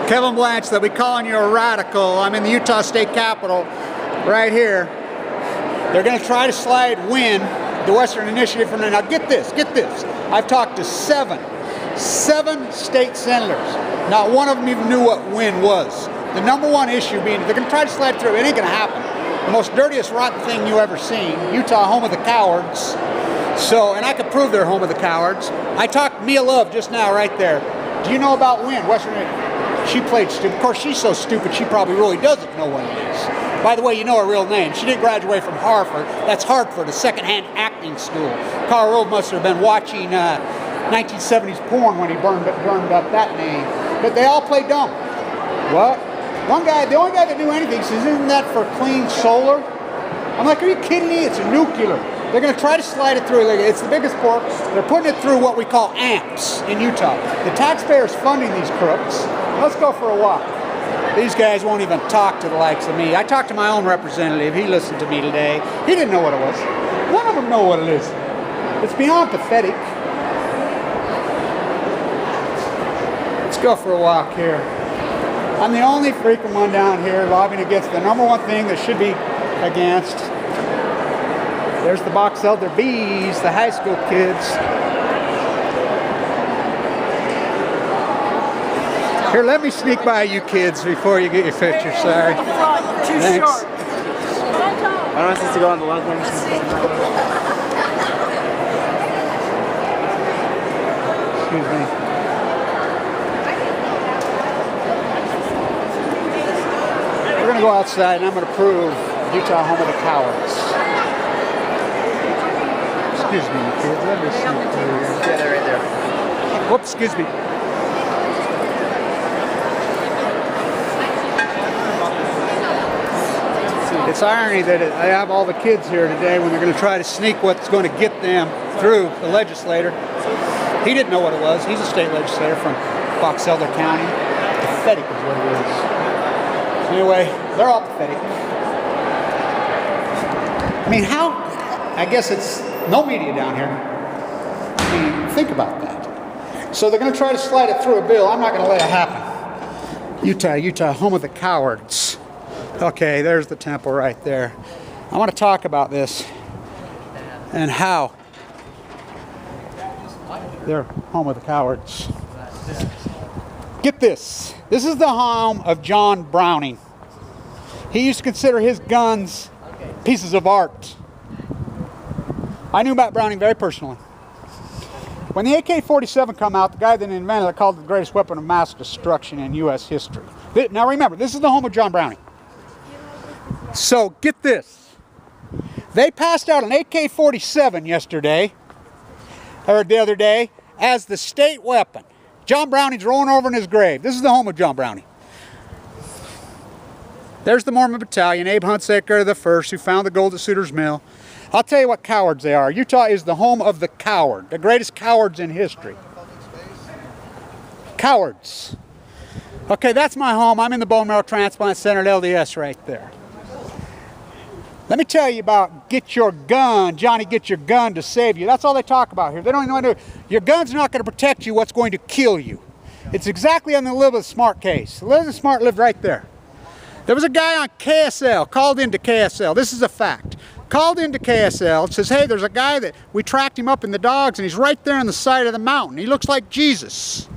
Kevin Blanch, they'll be calling you a radical. I'm in the Utah State Capitol right here. They're going to try to slide W.I.N, the Western Initiative, from there. Now get this, get this. I've talked to seven state senators. Not one of them even knew what W.I.N was. The number one issue being they're going to try to slide through. It ain't going to happen. The most dirtiest, rotten thing you ever seen. Utah, home of the cowards. So, and I could prove they're home of the cowards. I talked to Mia Love just now right there. Do you know about W.I.N, Western Initiative? She played stupid. Of course, she's so stupid she probably really doesn't know what it is. By the way, you know her real name. She didn't graduate from Harvard. That's Hartford, a secondhand acting school. Carl Rove must have been watching 1970s porn when he burned up that name. But they all play dumb. What? One guy, the only guy that knew anything says, isn't that for clean solar? I'm like, are you kidding me? It's a nuclear. They're going to try to slide it through. It's the biggest pork. They're putting it through what we call amps in Utah. The taxpayers funding these crooks. Let's go for a walk. These guys won't even talk to the likes of me. I talked to my own representative. He listened to me today. He didn't know what it was. None of them know what it is. It's beyond pathetic. Let's go for a walk here. I'm the only freaking one down here lobbying against the number one thing that should be against. There's the box elder bees, the high school kids. Here, let me sneak by you kids before you get your picture, sorry. Thanks. I don't want us to go on the log line. Excuse me. We're going to go outside and I'm going to prove Utah home of the cowards. Excuse me, kids. Let me see. Yeah, they're right there. Whoops, excuse me. It's irony that I have all the kids here today when they're going to try to sneak what's going to get them through the legislator. He didn't know what it was. He's a state legislator from Box Elder County. Pathetic is what it is. Anyway, they're all pathetic. I mean, how? I guess it's no media down here. I mean, think about that. So they're going to try to slide it through a bill. I'm not going to let it happen. Utah, home of the cowards. Okay, there's the temple right there. I want to talk about this and how they're home of the cowards. Get this. This is the home of John Browning. He used to consider his guns pieces of art. I knew about Browning very personally. When the AK-47 come out, the guy that invented it called it the greatest weapon of mass destruction in U.S. history. Now remember, this is the home of John Browning. So get this. They passed out an AK-47 yesterday, or the other day, as the state weapon. John Browning's rolling over in his grave. This is the home of John Browning. There's the Mormon Battalion, Abe Hunsaker the first, who found the gold at Sutter's Mill. I'll tell you what cowards they are. Utah is the home of the coward, the greatest cowards in history. Cowards. Okay, that's my home. I'm in the bone marrow transplant center at LDS right there. Let me tell you about get your gun, Johnny, get your gun to save you. That's all they talk about here. They don't even know what to do. Your gun's not going to protect you. What's going to kill you? It's exactly on the Elizabeth Smart case. Elizabeth Smart lived right there. There was a guy on KSL, called into KSL. This is a fact. Called into KSL and says, hey, there's a guy that we tracked him up in the dogs and he's right there on the side of the mountain. He looks like Jesus.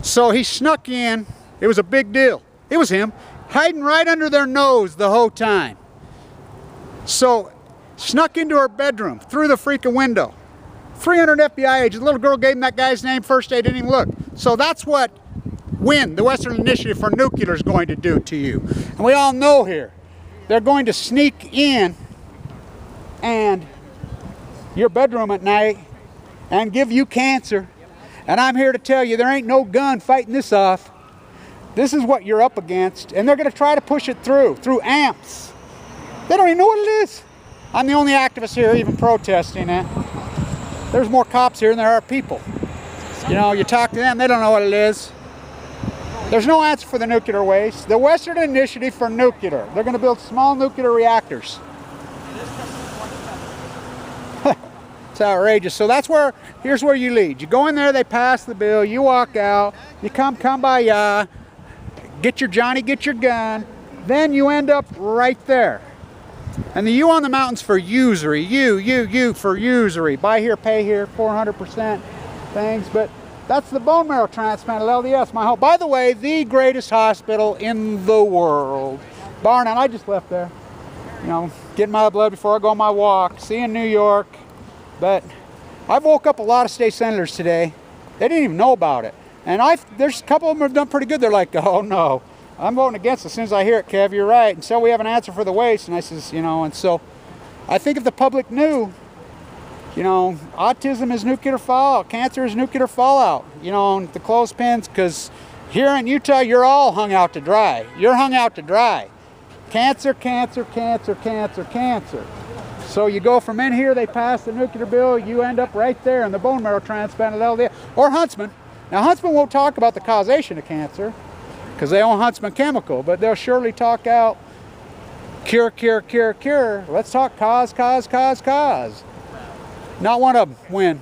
So he snuck in. It was a big deal. It was him, hiding right under their nose the whole time. So, snuck into her bedroom, through the freaking window. 300 FBI agents. The little girl gave him that guy's name first day, didn't even look. So that's what W.I.N, the Western Initiative for Nuclear, is going to do to you. And we all know here, they're going to sneak in and your bedroom at night and give you cancer. And I'm here to tell you, there ain't no gun fighting this off. This is what you're up against. And they're going to try to push it through amps. They don't even know what it is. I'm the only activist here even protesting it. There's more cops here than there are people. You know, you talk to them, they don't know what it is. There's no answer for the nuclear waste. The Western Initiative for Nuclear. They're going to build small nuclear reactors. It's outrageous. So that's where, here's where you lead. You go in there, they pass the bill, you walk out, you come by, get your Johnny, get your gun, then you end up right there. And the U on the mountain's for usury. U for usury. Buy here, pay here, 400% things. But that's the bone marrow transplant at LDS, my home. By the way, the greatest hospital in the world. Bar none. I just left there. You know, getting my blood before I go on my walk. Seeing New York. But I've woke up a lot of state senators today. They didn't even know about it. And there's a couple of them have done pretty good. They're like, oh no, I'm voting against it as soon as I hear it, Kev, you're right. And so we have an answer for the waste. And I says, you know, and so I think if the public knew, you know, autism is nuclear fallout, cancer is nuclear fallout, you know, the clothespins, because here in Utah, you're all hung out to dry. You're hung out to dry. Cancer, cancer, cancer, cancer, cancer. So you go from in here, they pass the nuclear bill, you end up right there in the bone marrow transplant at LDS. Or Huntsman. Now, Huntsman won't talk about the causation of cancer, because they own Huntsman Chemical, but they'll surely talk out cure, cure, cure, cure. Let's talk cause, cause, cause, cause. Not one of them win.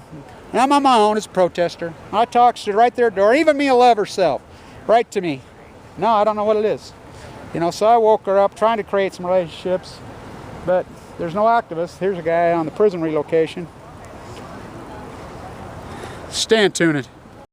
And I'm on my own as a protester. I talk to right there door, even me, a love herself, right to me. No, I don't know what it is. You know, so I woke her up trying to create some relationships, but there's no activists. Here's a guy on the prison relocation. Stay tuned.